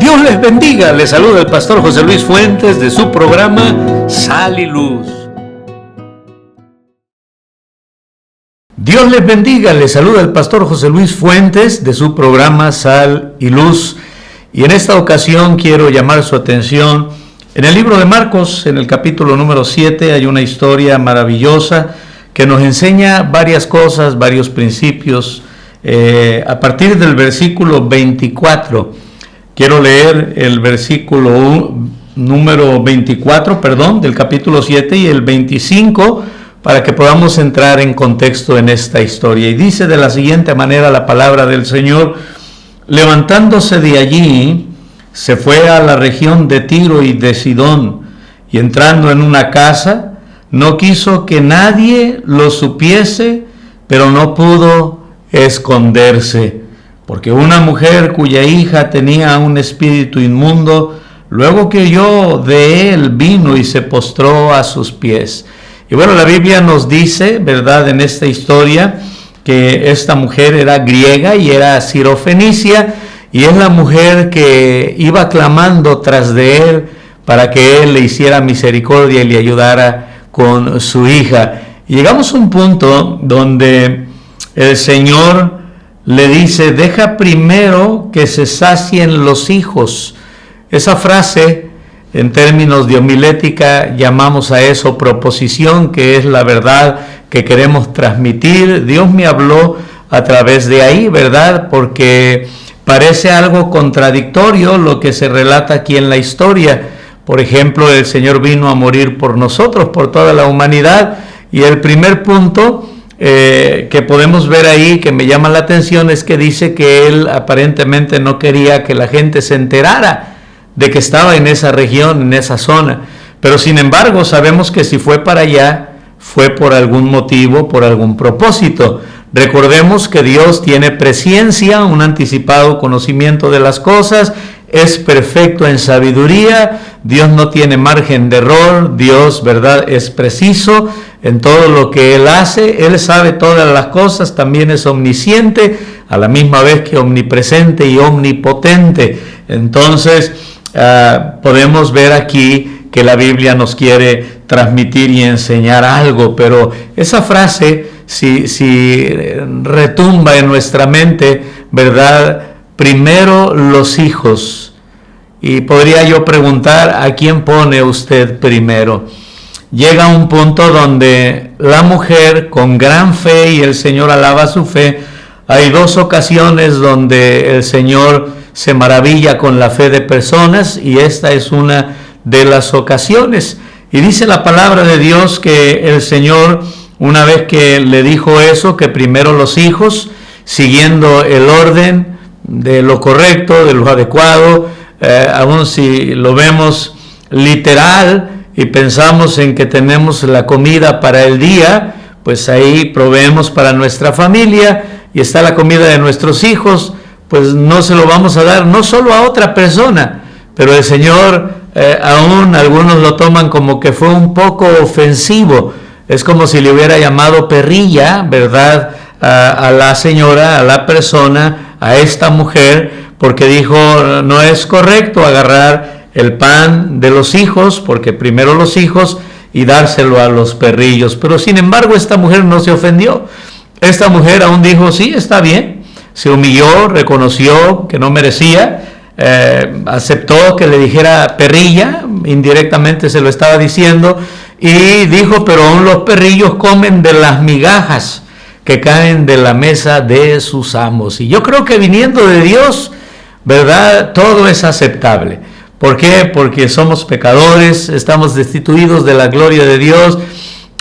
Dios les bendiga, les saluda el pastor José Luis Fuentes de su programa Sal y Luz. Dios les bendiga, les saluda el pastor José Luis Fuentes de su programa Sal y Luz. Y en esta ocasión quiero llamar su atención. En el libro de Marcos, en el capítulo número 7, hay una historia maravillosa que nos enseña varias cosas, varios principios. A partir del versículo 24, quiero leer el versículo número 24, del capítulo 7 y el 25 para que podamos entrar en contexto en esta historia. Y dice de la siguiente manera la palabra del Señor: levantándose de allí, se fue a la región de Tiro y de Sidón, y entrando en una casa, no quiso que nadie lo supiese, pero no pudo esconderse, porque una mujer cuya hija tenía un espíritu inmundo, luego que oyó de él, vino y se postró a sus pies. Y bueno, la Biblia nos dice, ¿verdad?, en esta historia, que esta mujer era griega y era sirofenicia, y es la mujer que iba clamando tras de él para que él le hiciera misericordia y le ayudara con su hija. Y llegamos a un punto donde el Señor le dice: deja primero que se sacien los hijos. Esa frase, en términos de homilética, llamamos a eso proposición, que es la verdad que queremos transmitir. Dios me habló a través de ahí, ¿verdad? Porque parece algo contradictorio lo que se relata aquí en la historia. Por ejemplo, el Señor vino a morir por nosotros, por toda la humanidad, y el primer punto que podemos ver ahí, que me llama la atención, es que dice que él aparentemente no quería que la gente se enterara de que estaba en esa región, en esa zona. Pero sin embargo, sabemos que si fue para allá, fue por algún motivo, por algún propósito. Recordemos que Dios tiene presciencia, un anticipado conocimiento de las cosas, es perfecto en sabiduría, Dios no tiene margen de error, Dios, ¿verdad?, es preciso en todo lo que Él hace, Él sabe todas las cosas, también es omnisciente, a la misma vez que omnipresente y omnipotente. Entonces, podemos ver aquí que la Biblia nos quiere transmitir y enseñar algo, pero esa frase, si retumba en nuestra mente, ¿verdad?, primero los hijos. Y podría yo preguntar: ¿a quién pone usted primero? Llega un punto donde la mujer, con gran fe, y el Señor alaba su fe, hay dos ocasiones donde el Señor se maravilla con la fe de personas, y esta es una de las ocasiones. Y dice la palabra de Dios que el Señor, una vez que le dijo eso, que primero los hijos, siguiendo el orden de lo correcto, de lo adecuado, aun si lo vemos literal y pensamos en que tenemos la comida para el día, pues ahí proveemos para nuestra familia y está la comida de nuestros hijos, pues no se lo vamos a dar no solo a otra persona, pero el Señor, aún algunos lo toman como que fue un poco ofensivo. Es como si le hubiera llamado perrilla, ¿verdad?, a la señora, a la persona, a esta mujer, porque dijo: no es correcto agarrar el pan de los hijos, porque primero los hijos, y dárselo a los perrillos. Pero sin embargo, esta mujer no se ofendió. Esta mujer aún dijo: sí, está bien. Se humilló, reconoció que no merecía, aceptó que le dijera perrilla, indirectamente se lo estaba diciendo, y dijo: pero aún los perrillos comen de las migajas que caen de la mesa de sus amos. Y yo creo que viniendo de Dios, ¿verdad?, todo es aceptable. ¿Por qué? Porque somos pecadores, estamos destituidos de la gloria de Dios,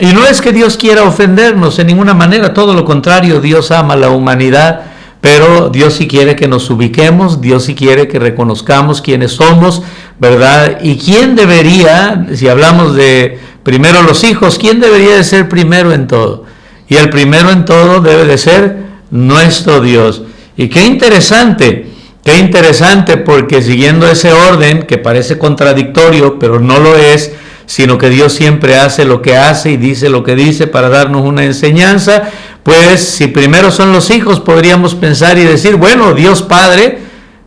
y no es que Dios quiera ofendernos en ninguna manera, todo lo contrario, Dios ama a la humanidad, pero Dios sí quiere que nos ubiquemos, Dios sí quiere que reconozcamos quiénes somos, ¿verdad? Y quién debería, si hablamos de primero los hijos, ¿quién debería de ser primero en todo? Y el primero en todo debe de ser nuestro Dios. Y qué interesante, porque siguiendo ese orden, que parece contradictorio, pero no lo es, sino que Dios siempre hace lo que hace y dice lo que dice para darnos una enseñanza, pues si primero son los hijos, podríamos pensar y decir: bueno, Dios Padre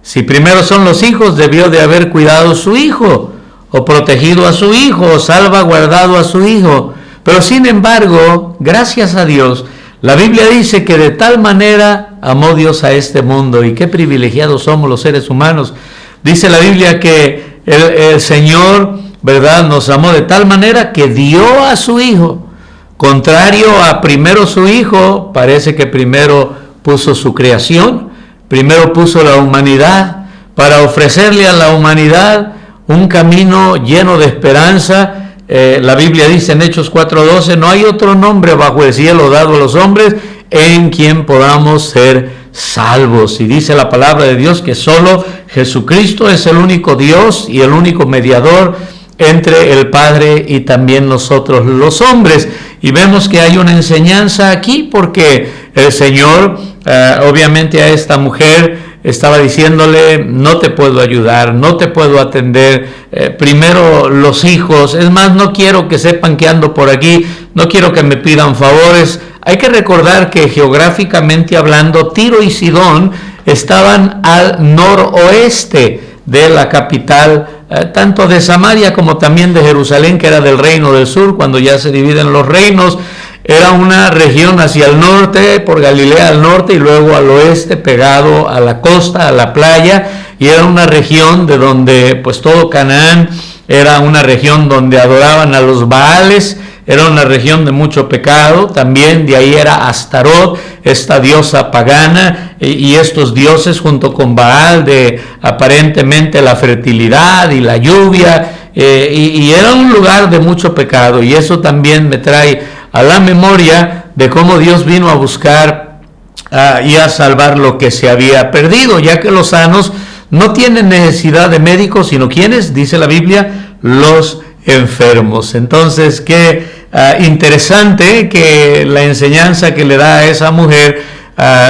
Si primero son los hijos, debió de haber cuidado a su hijo, o protegido a su hijo, o salvaguardado a su hijo. Pero sin embargo, gracias a Dios, la Biblia dice que de tal manera amó Dios a este mundo. Y qué privilegiados somos los seres humanos. Dice la Biblia que el Señor, ¿verdad?, nos amó de tal manera que dio a su hijo. Contrario a primero su hijo, parece que primero puso su creación, primero puso la humanidad, para ofrecerle a la humanidad un camino lleno de esperanza. La Biblia dice en Hechos 4:12, no hay otro nombre bajo el cielo dado a los hombres en quien podamos ser salvos. Y dice la palabra de Dios que solo Jesucristo es el único Dios y el único mediador entre el Padre y también nosotros los hombres. Y vemos que hay una enseñanza aquí, porque el Señor obviamente a esta mujer estaba diciéndole, no te puedo ayudar, no te puedo atender, primero los hijos, es más, no quiero que sepan que ando por aquí, no quiero que me pidan favores. Hay que recordar que geográficamente hablando, Tiro y Sidón estaban al noroeste de la capital, tanto de Samaria como también de Jerusalén, que era del reino del sur. Cuando ya se dividen los reinos, era una región hacia el norte, por Galilea al norte, y luego al oeste, pegado a la costa, a la playa, y era una región de donde pues todo Canaán era una región donde adoraban a los Baales. Era una región de mucho pecado. También de ahí era Astarot, esta diosa pagana, y estos dioses junto con Baal de aparentemente la fertilidad y la lluvia, y era un lugar de mucho pecado. Y eso también me trae a la memoria de cómo Dios vino a buscar y a salvar lo que se había perdido, ya que los sanos no tienen necesidad de médicos, sino quienes, dice la Biblia, los enfermos. Entonces, qué interesante que la enseñanza que le da a esa mujer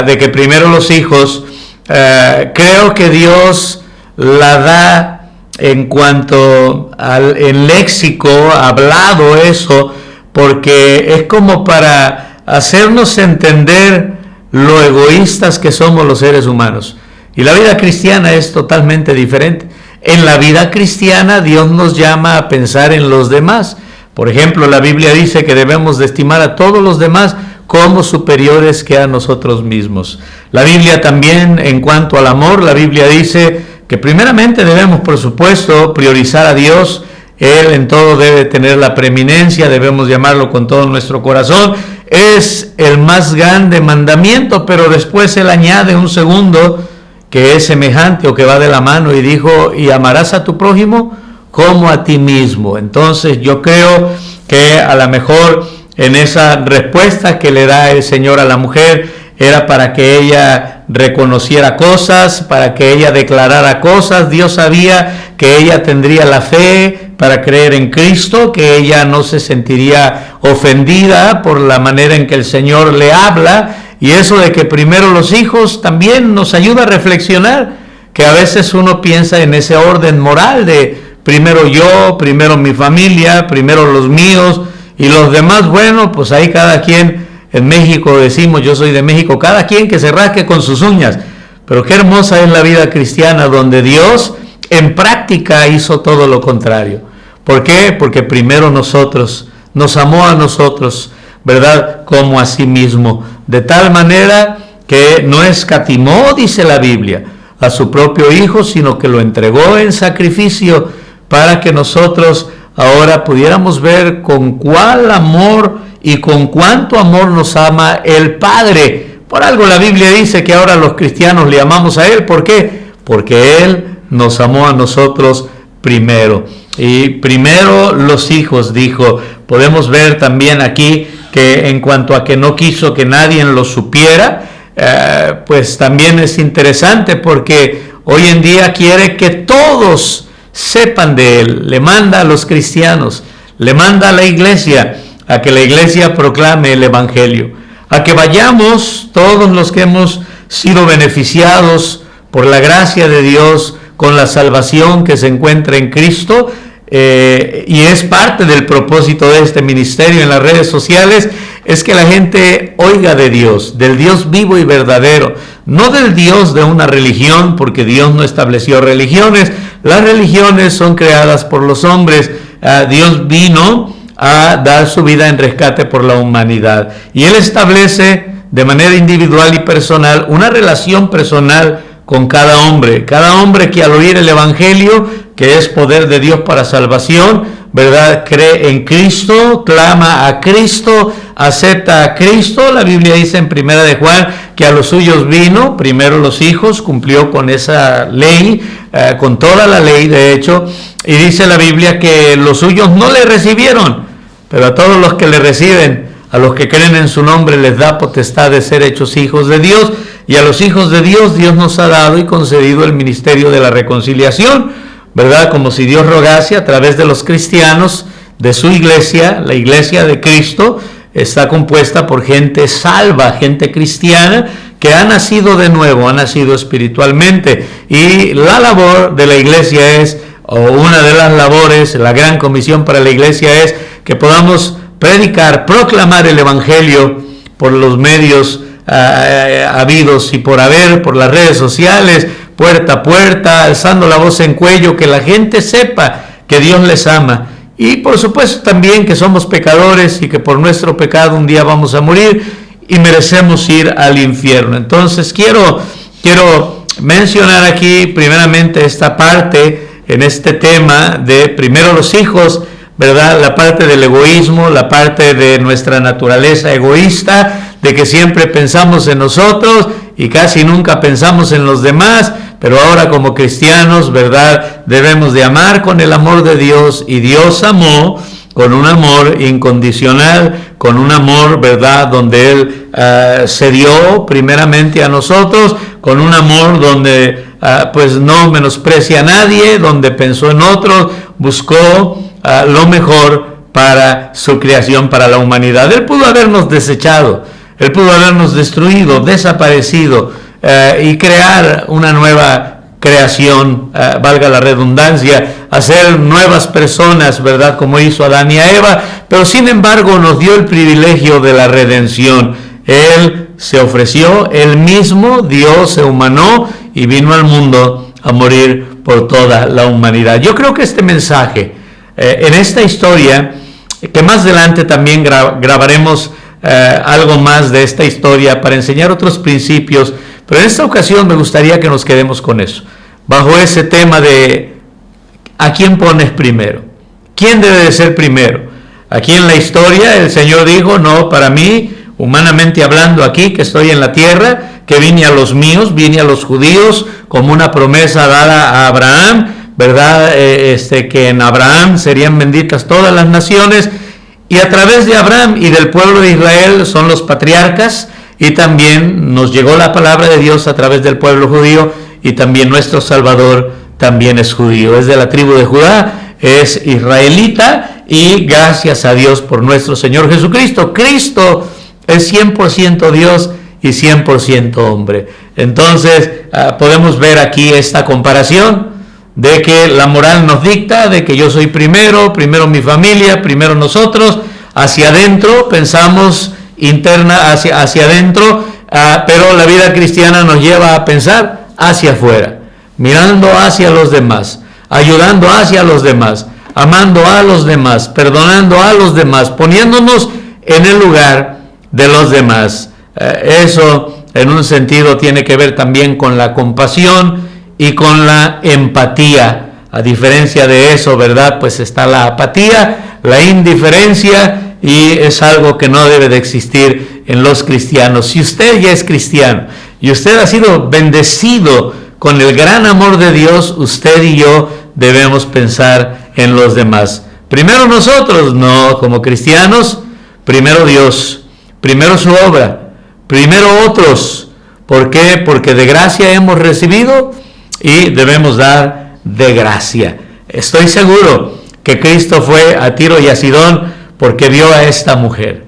de que primero los hijos, creo que Dios la da en cuanto al en léxico hablado eso, porque es como para hacernos entender lo egoístas que somos los seres humanos. Y la vida cristiana es totalmente diferente. En la vida cristiana Dios nos llama a pensar en los demás. Por ejemplo, la Biblia dice que debemos de estimar a todos los demás como superiores que a nosotros mismos. La Biblia también, en cuanto al amor, la Biblia dice que primeramente debemos, por supuesto, priorizar a Dios. Él en todo debe tener la preeminencia, debemos llamarlo con todo nuestro corazón. Es el más grande mandamiento, pero después Él añade un segundo que es semejante o que va de la mano, y dijo, y amarás a tu prójimo como a ti mismo. Entonces yo creo que a lo mejor en esa respuesta que le da el Señor a la mujer era para que ella reconociera cosas, para que ella declarara cosas. Dios sabía que ella tendría la fe para creer en Cristo, que ella no se sentiría ofendida por la manera en que el Señor le habla. Y eso de que primero los hijos también nos ayuda a reflexionar, que a veces uno piensa en ese orden moral de primero yo, primero mi familia, primero los míos, y los demás, bueno, pues ahí cada quien. En México decimos, yo soy de México, cada quien que se rasque con sus uñas. Pero qué hermosa es la vida cristiana, donde Dios en práctica hizo todo lo contrario. ¿Por qué? Porque primero nosotros, nos amó a nosotros, ¿verdad?, como a sí mismo, de tal manera que no escatimó, dice la Biblia, a su propio Hijo, sino que lo entregó en sacrificio para que nosotros ahora pudiéramos ver con cuál amor y con cuánto amor nos ama el Padre. Por algo la Biblia dice que ahora los cristianos le amamos a Él. ¿Por qué? Porque Él nos amó a nosotros primero. Y primero los hijos, dijo. Podemos ver también aquí que en cuanto a que no quiso que nadie lo supiera, pues también es interesante, porque hoy en día quiere que todos sepan de Él. Le manda a los cristianos, le manda a la iglesia, a que la iglesia proclame el Evangelio, a que vayamos todos los que hemos sido beneficiados por la gracia de Dios con la salvación que se encuentra en Cristo, y es parte del propósito de este ministerio en las redes sociales, es que la gente oiga de Dios, del Dios vivo y verdadero, no del Dios de una religión, porque Dios no estableció religiones. Las religiones son creadas por los hombres. Dios vino a dar su vida en rescate por la humanidad, y Él establece de manera individual y personal una relación personal con cada hombre que al oír el Evangelio, que es poder de Dios para salvación, ¿verdad?, cree en Cristo, clama a Cristo, acepta a Cristo. La Biblia dice en 1 de Juan que a los suyos vino, primero los hijos, cumplió con esa ley, con toda la ley de hecho, y dice la Biblia que los suyos no le recibieron, pero a todos los que le reciben, a los que creen en su nombre, les da potestad de ser hechos hijos de Dios, y a los hijos de Dios, Dios nos ha dado y concedido el ministerio de la reconciliación, ¿verdad? Como si Dios rogase a través de los cristianos, de su iglesia. La iglesia de Cristo está compuesta por gente salva, gente cristiana, que ha nacido de nuevo, ha nacido espiritualmente, y la labor de la iglesia es, o una de las labores, la gran comisión para la iglesia es que podamos predicar, proclamar el Evangelio por los medios habidos y por haber, por las redes sociales, puerta a puerta, alzando la voz en cuello, que la gente sepa que Dios les ama, y por supuesto también que somos pecadores y que por nuestro pecado un día vamos a morir y merecemos ir al infierno. Entonces quiero mencionar aquí primeramente esta parte en este tema de primero los hijos, ¿verdad? La parte del egoísmo, la parte de nuestra naturaleza egoísta, de que siempre pensamos en nosotros y casi nunca pensamos en los demás, pero ahora como cristianos, ¿verdad?, debemos de amar con el amor de Dios, y Dios amó con un amor incondicional, con un amor, ¿verdad?, donde Él se dio primeramente a nosotros, con un amor donde pues no menosprecia a nadie, donde pensó en otros, buscó lo mejor para su creación, para la humanidad. Él pudo habernos desechado, Él pudo habernos destruido, desaparecido, y crear una nueva creación, valga la redundancia, hacer nuevas personas, ¿verdad?, como hizo Adán y a Eva, pero sin embargo nos dio el privilegio de la redención. Él se ofreció, Él mismo, Dios se humanó y vino al mundo a morir por toda la humanidad. Yo creo que este mensaje, en esta historia, que más adelante también grabaremos algo más de esta historia para enseñar otros principios, pero en esta ocasión me gustaría que nos quedemos con eso, bajo ese tema de ¿a quién pones primero? ¿Quién debe de ser primero? Aquí en la historia el Señor dijo, no, para mí, humanamente hablando aquí, que estoy en la tierra, que vine a los míos, vine a los judíos, como una promesa dada a Abraham, ¿verdad? Que en Abraham serían benditas todas las naciones, y a través de Abraham y del pueblo de Israel son los patriarcas, y también nos llegó la palabra de Dios a través del pueblo judío, y también nuestro Salvador también es judío, es de la tribu de Judá, es israelita, y gracias a Dios por nuestro Señor Jesucristo. Cristo es 100% Dios y 100% hombre. Entonces podemos ver aquí esta comparación de que la moral nos dicta, de que yo soy primero mi familia, primero nosotros, hacia adentro, pensamos interna hacia adentro, pero la vida cristiana nos lleva a pensar hacia afuera, mirando hacia los demás, ayudando hacia los demás, amando a los demás, perdonando a los demás, poniéndonos en el lugar de los demás. Eso en un sentido tiene que ver también con la compasión y con la empatía. A diferencia de eso, ¿verdad?, pues está la apatía, la indiferencia, y es algo que no debe de existir en los cristianos. Si usted ya es cristiano y usted ha sido bendecido con el gran amor de Dios, usted y yo debemos pensar en los demás. Primero nosotros, no, como cristianos, primero Dios, primero su obra, primero otros. ¿Por qué? Porque de gracia hemos recibido y debemos dar de gracia. Estoy seguro que Cristo fue a Tiro y a Sidón porque vio a esta mujer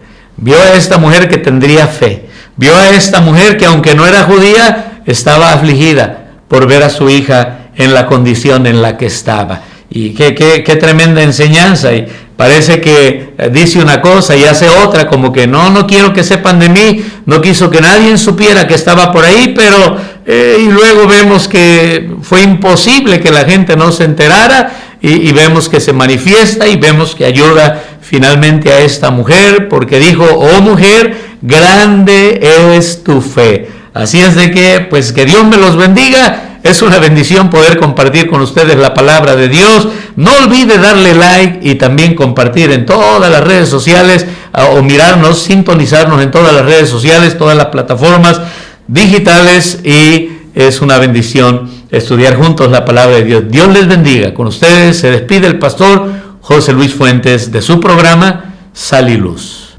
que tendría fe, vio a esta mujer que aunque no era judía, estaba afligida por ver a su hija en la condición en la que estaba. Y qué tremenda enseñanza. Y parece que dice una cosa y hace otra, como que no quiero que sepan de mí, no quiso que nadie supiera que estaba por ahí, pero y luego vemos que fue imposible que la gente no se enterara, y vemos que se manifiesta y vemos que ayuda finalmente a esta mujer, porque dijo: oh mujer, grande es tu fe. Así es de que, pues, que Dios me los bendiga. Es una bendición poder compartir con ustedes la palabra de Dios. No olvide darle like y también compartir en todas las redes sociales, o mirarnos, sintonizarnos en todas las redes sociales, todas las plataformas digitales, y es una bendición estudiar juntos la palabra de Dios. Dios les bendiga. Con ustedes se despide el pastor José Luis Fuentes de su programa Sal y Luz.